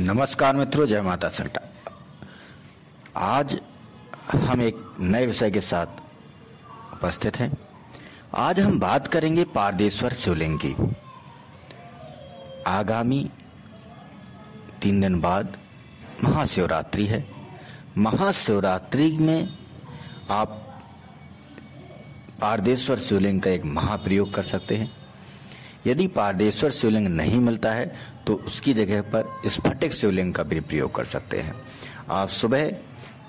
नमस्कार मित्रों, जय माता संटा। आज हम एक नए विषय के साथ उपस्थित हैं। आज हम बात करेंगे पारदेश्वर शिवलिंग की। आगामी 3 दिन बाद महाशिवरात्रि है। महाशिवरात्रि में आप पारदेश्वर शिवलिंग का एक महाप्रयोग कर सकते हैं। यदि पारदेश्वर शिवलिंग नहीं मिलता है तो उसकी जगह पर स्फटिक शिवलिंग का भी प्रयोग कर सकते हैं। आप सुबह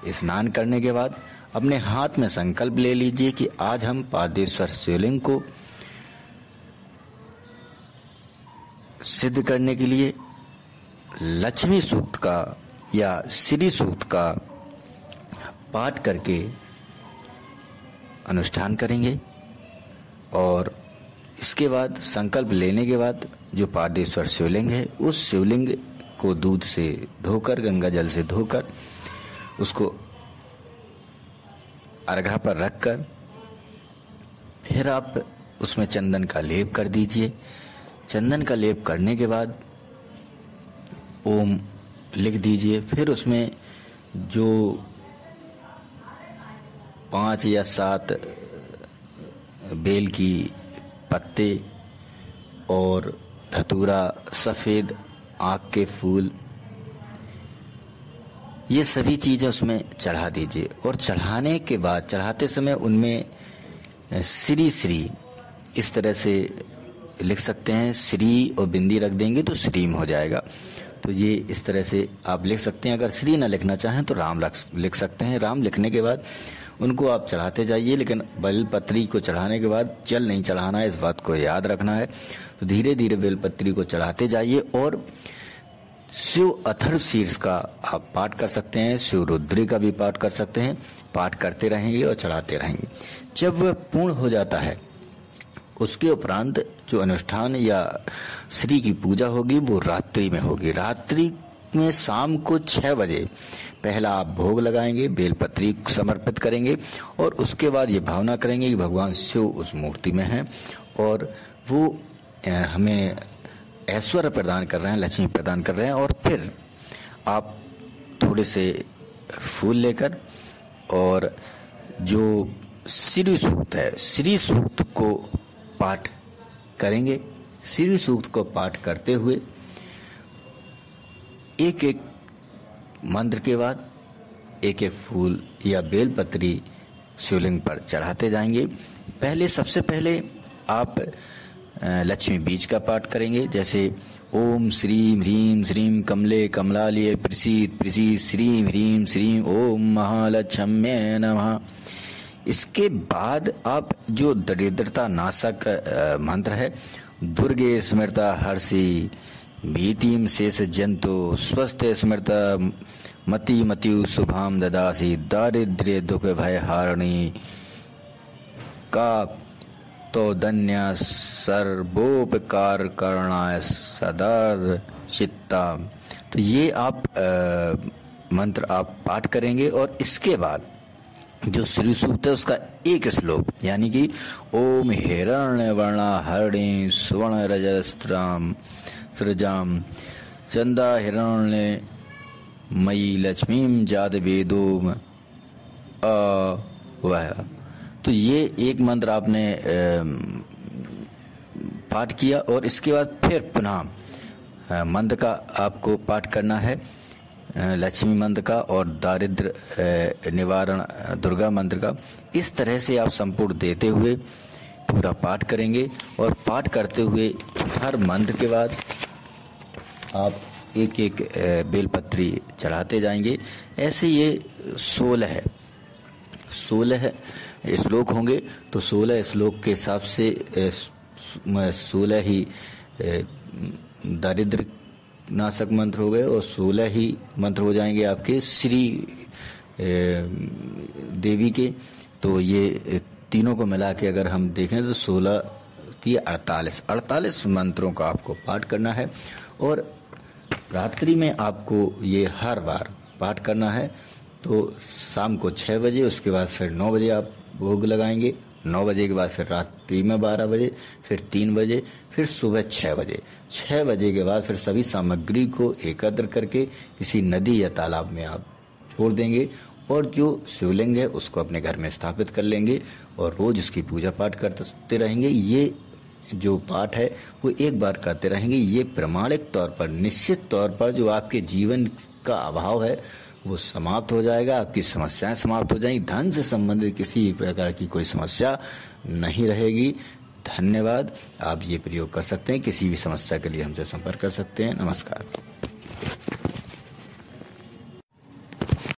स्नान करने के बाद अपने हाथ में संकल्प ले लीजिए कि आज हम पारदेश्वर शिवलिंग को सिद्ध करने के लिए लक्ष्मी सूक्त का या श्री सूक्त का पाठ करके अनुष्ठान करेंगे। और इसके बाद संकल्प लेने के बाद जो पारदेश्वर शिवलिंग है उस शिवलिंग को दूध से धोकर, गंगा जल से धोकर, उसको अर्घा पर रखकर फिर आप उसमें चंदन का लेप कर दीजिए। चंदन का लेप करने के बाद ओम लिख दीजिए। फिर उसमें जो 5 या 7 बेल की पत्ते और धतूरा, सफेद आँख के फूल, ये सभी चीजें उसमें चढ़ा दीजिए। और चढ़ाने के बाद, चढ़ाते समय उनमें श्री श्री इस तरह से लिख सकते हैं। श्री और बिंदी रख देंगे तो श्रीम हो जाएगा। तो ये इस तरह से आप लिख सकते हैं। अगर श्री ना लिखना चाहें तो राम लिख सकते हैं। राम लिखने के बाद उनको आप चढ़ाते जाइए, लेकिन बेलपत्री को चढ़ाने के बाद जल नहीं चढ़ाना है, इस बात को याद रखना है। तो धीरे धीरे बेलपत्री को चढ़ाते जाइए। और शिव अथर्व शीर्ष का आप पाठ कर सकते हैं, शिव रुद्री का भी पाठ कर सकते हैं। पाठ करते रहेंगे और चढ़ाते रहेंगे। जब वह पूर्ण हो जाता है उसके उपरांत जो अनुष्ठान या श्री की पूजा होगी वो रात्रि में होगी। रात्रि में शाम को 6 बजे पहला आप भोग लगाएंगे, बेलपत्री समर्पित करेंगे और उसके बाद ये भावना करेंगे कि भगवान शिव उस मूर्ति में हैं और वो हमें ऐश्वर्य प्रदान कर रहे हैं, लक्ष्मी प्रदान कर रहे हैं। और फिर आप थोड़े से फूल लेकर और जो श्री सूक्त है, श्री सूक्त को पाठ करेंगे। श्री सूक्त को पाठ करते हुए एक एक मंत्र के बाद एक एक फूल या बेलपत्री शिवलिंग पर चढ़ाते जाएंगे। सबसे पहले आप लक्ष्मी बीज का पाठ करेंगे, जैसे ओम श्रीम ह्रीम श्रीम कमले कमलालये प्रसीद प्रसीद श्रीम ह्रीम श्रीम ओम महालक्ष्म्ये नमः। इसके बाद आप जो दरिद्रता नाशक मंत्र है, दुर्गे स्मृता हर्षि भीतिम शेष जंतु स्वस्थ स्मृता मति मत्यु शुभाम ददासी दारिद्र्य दुख भय हारिणी का तो धन्य सर्वोपकार करणाय सदा चित्ता। तो ये आप मंत्र आप पाठ करेंगे। और इसके बाद जो श्री सूक्त है उसका एक श्लोक, यानी कि ओम हिरण्य वर्णा हरिणी स्वर्ण रजस्त्राम सृजाम चंदा हिरण्य मयी लक्ष्मीम जाद वेदोम वह। तो ये एक मंत्र आपने पाठ किया और इसके बाद फिर पुनः मंत्र का आपको पाठ करना है, लक्ष्मी मंत्र का और दारिद्र निवारण दुर्गा मंत्र का। इस तरह से आप संपूर्ण देते हुए पूरा पाठ करेंगे। और पाठ करते हुए हर मंत्र के बाद आप एक एक बेलपत्री चढ़ाते जाएंगे। ऐसे ये 16 श्लोक होंगे। तो 16 श्लोक के हिसाब से 16 ही दारिद्र नाशक मंत्र हो गए और 16 ही मंत्र हो जाएंगे आपके श्री देवी के। तो ये तीनों को मिला के अगर हम देखें तो 16 48 मंत्रों का आपको पाठ करना है। और रात्रि में आपको ये हर बार पाठ करना है। तो शाम को 6 बजे, उसके बाद फिर 9 बजे आप भोग लगाएंगे 9 बजे के बाद फिर रात्रि में 12 बजे, फिर 3 बजे, फिर सुबह 6 बजे। 6 बजे के बाद फिर सभी सामग्री को एकत्र करके किसी नदी या तालाब में आप छोड़ देंगे और जो शिवलिंग है उसको अपने घर में स्थापित कर लेंगे और रोज उसकी पूजा पाठ करते रहेंगे। ये जो पाठ है वो एक बार करते रहेंगे। ये प्रमाणिक तौर पर, निश्चित तौर पर जो आपके जीवन का अभाव है वो समाप्त हो जाएगा, आपकी समस्याएं समाप्त हो जाएंगी, धन से संबंधित किसी भी प्रकार की कोई समस्या नहीं रहेगी। धन्यवाद। आप ये प्रयोग कर सकते हैं। किसी भी समस्या के लिए हमसे संपर्क कर सकते हैं। नमस्कार।